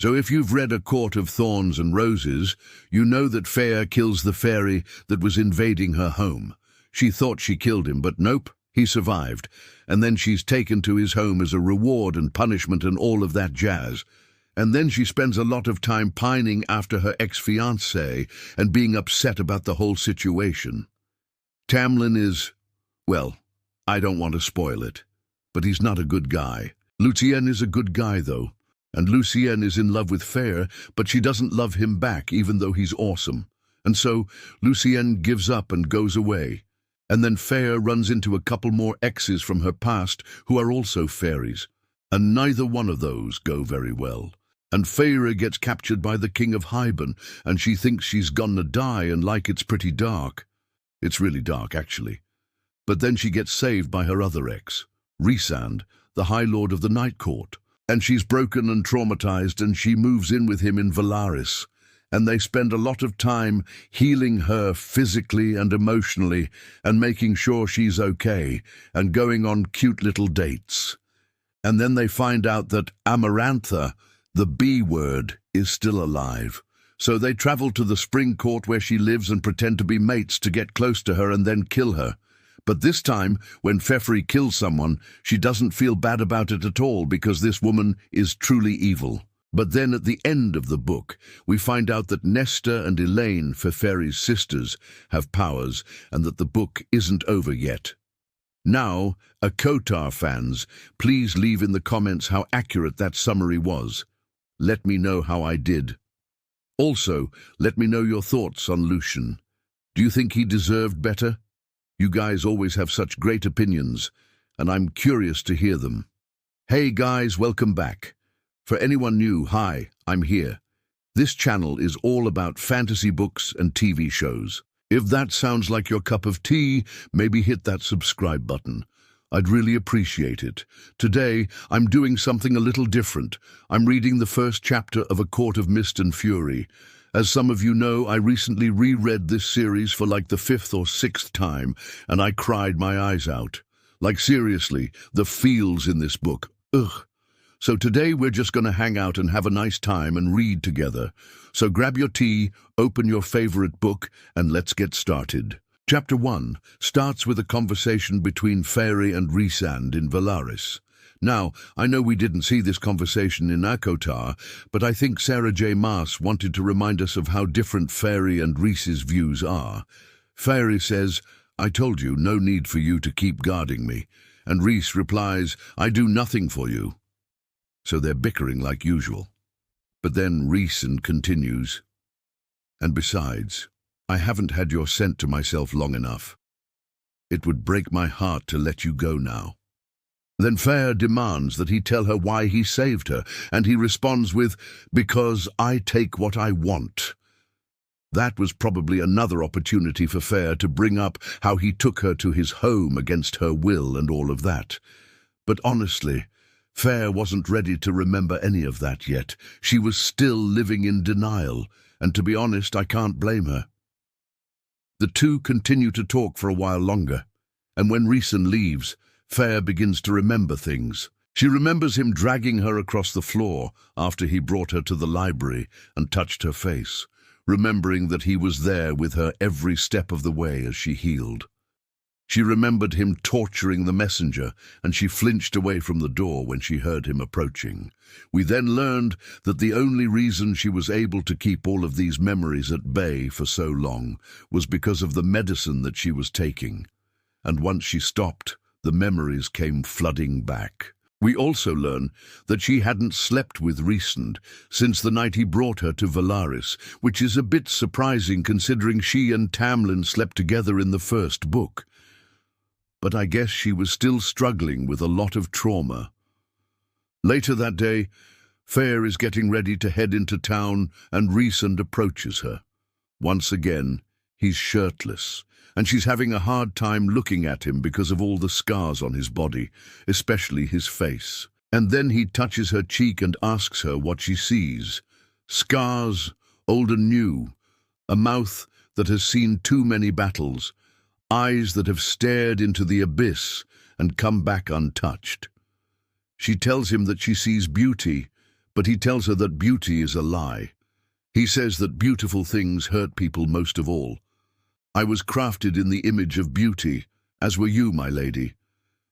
So if you've read A Court of Thorns and Roses, you know that Feyre kills the fairy that was invading her home. She thought she killed him, but nope, he survived. And then she's taken to his home as a reward and punishment and all of that jazz. And then she spends a lot of time pining after her ex-fiancé and being upset about the whole situation. Tamlin is, well, I don't want to spoil it, but he's not a good guy. Lucien is a good guy, though. And Lucien is in love with Feyre, but she doesn't love him back, even though he's awesome. And so Lucien gives up and goes away. And then Feyre runs into a couple more exes from her past who are also fairies. And neither one of those go very well. And Feyre gets captured by the King of Hybern, and she thinks she's gonna die, and like it's pretty dark. It's really dark, actually. But then she gets saved by her other ex, Rhysand, the High Lord of the Night Court. And she's broken and traumatized, and she moves in with him in Valaris. And they spend a lot of time healing her physically and emotionally and making sure she's okay and going on cute little dates. And then they find out that Amarantha, the B word, is still alive. So they travel to the Spring Court where she lives and pretend to be mates to get close to her and then kill her. But this time, when Feyre kills someone, she doesn't feel bad about it at all because this woman is truly evil. But then at the end of the book, we find out that Nesta and Elaine, Feyre's sisters, have powers and that the book isn't over yet. Now, ACOTAR fans, please leave in the comments how accurate that summary was. Let me know how I did. Also, let me know your thoughts on Lucien. Do you think he deserved better? You guys always have such great opinions, and I'm curious to hear them. Hey guys, welcome back. For anyone new, hi, I'm here. This channel is all about fantasy books and TV shows. If that sounds like your cup of tea, maybe hit that subscribe button. I'd really appreciate it. Today, I'm doing something a little different. I'm reading the first chapter of A Court of Mist and Fury. As some of you know, I recently reread this series for like the 5th or 6th time, and I cried my eyes out. Like seriously, the feels in this book. Ugh. So today we're just going to hang out and have a nice time and read together. So grab your tea, open your favorite book, and let's get started. Chapter 1 starts with a conversation between Feyre and Rhysand in Valaris. Now, I know we didn't see this conversation in ACOTAR, but I think Sarah J. Maas wanted to remind us of how different Feyre and Rhys's views are. Feyre says, "I told you, no need for you to keep guarding me." And Rhys replies, "I do nothing for you." So they're bickering like usual. But then Rhysand continues, "And besides, I haven't had your scent to myself long enough. It would break my heart to let you go now." Then Feyre demands that he tell her why he saved her, and he responds with, "Because I take what I want." That was probably another opportunity for Feyre to bring up how he took her to his home against her will and all of that. But honestly, Feyre wasn't ready to remember any of that yet. She was still living in denial, and to be honest, I can't blame her. The two continue to talk for a while longer, and when Rhysand leaves, Feyre begins to remember things. She remembers him dragging her across the floor after he brought her to the library and touched her face, remembering that he was there with her every step of the way as she healed. She remembered him torturing the messenger, and she flinched away from the door when she heard him approaching. We then learned that the only reason she was able to keep all of these memories at bay for so long was because of the medicine that she was taking. And once she stopped, the memories came flooding back. We also learn that she hadn't slept with Rhysand since the night he brought her to Valaris, which is a bit surprising considering she and Tamlin slept together in the first book. But I guess she was still struggling with a lot of trauma. Later that day, Feyre is getting ready to head into town and Rhysand approaches her. Once again, he's shirtless, and she's having a hard time looking at him because of all the scars on his body, especially his face. And then he touches her cheek and asks her what she sees. Scars, old and new, a mouth that has seen too many battles, eyes that have stared into the abyss and come back untouched. She tells him that she sees beauty, but he tells her that beauty is a lie. He says that beautiful things hurt people most of all. I was crafted in the image of beauty, as were you, my lady.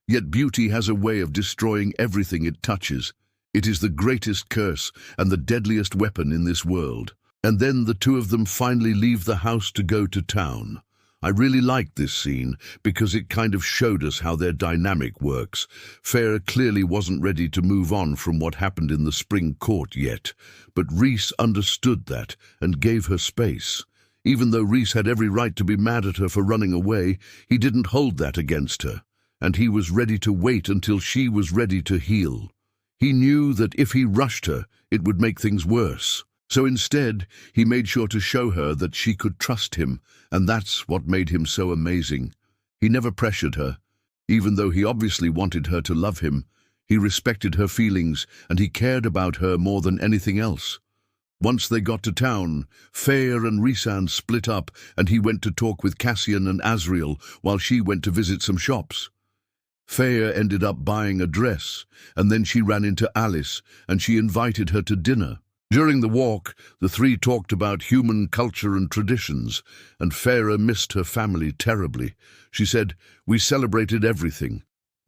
Yet beauty has a way of destroying everything it touches. It is the greatest curse and the deadliest weapon in this world. And then the two of them finally leave the house to go to town. I really liked this scene because it kind of showed us how their dynamic works. Feyre clearly wasn't ready to move on from what happened in the spring court yet, but Rhys understood that and gave her space. Even though Rhys had every right to be mad at her for running away, he didn't hold that against her, and he was ready to wait until she was ready to heal. He knew that if he rushed her, it would make things worse. So instead, he made sure to show her that she could trust him, and that's what made him so amazing. He never pressured her. Even though he obviously wanted her to love him, he respected her feelings and he cared about her more than anything else. Once they got to town, Feyre and Rhysand split up and he went to talk with Cassian and Azriel while she went to visit some shops. Feyre ended up buying a dress, and then she ran into Alice and she invited her to dinner. During the walk, the three talked about human culture and traditions, and Feyre missed her family terribly. She said, "We celebrated everything.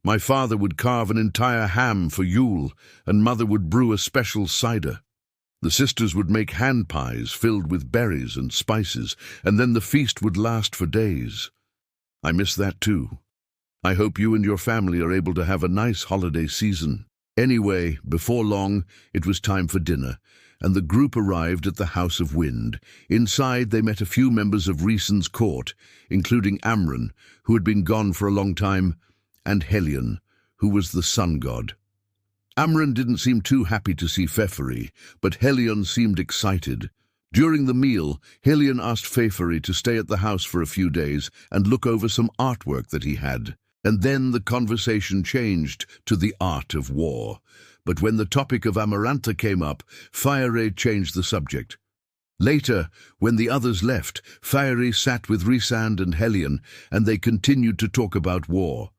My father would carve an entire ham for Yule, and Mother would brew a special cider. The sisters would make hand pies filled with berries and spices, and then the feast would last for days. I miss that too. I hope you and your family are able to have a nice holiday season." Anyway, before long, it was time for dinner, and the group arrived at the House of Wind. Inside, they met a few members of Rhysand's court, including Amren, who had been gone for a long time, and Helion, who was the sun god. Amren didn't seem too happy to see Feyre, but Helion seemed excited. During the meal, Helion asked Feyre to stay at the house for a few days and look over some artwork that he had. And then the conversation changed to the art of war. But when the topic of Amarantha came up, Feyre changed the subject. Later, when the others left, Feyre sat with Rhysand and Helion, and they continued to talk about war.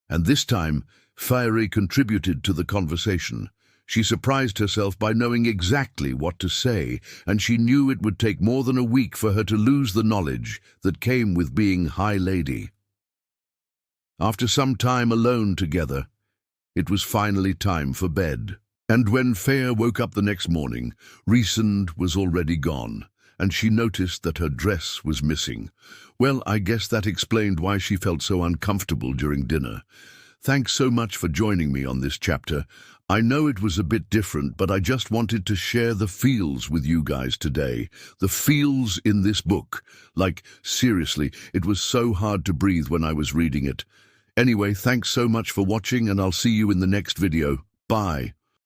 And this time, Feyre contributed to the conversation. She surprised herself by knowing exactly what to say, and she knew it would take more than a week for her to lose the knowledge that came with being High Lady. After some time alone together, it was finally time for bed. And when Feyre woke up the next morning, Rhysand was already gone, and she noticed that her dress was missing. Well, I guess that explained why she felt so uncomfortable during dinner. Thanks so much for joining me on this chapter. I know it was a bit different, but I just wanted to share the feels with you guys today. The feels in this book. Like, seriously, it was so hard to breathe when I was reading it. Anyway, thanks so much for watching, and I'll see you in the next video. Bye.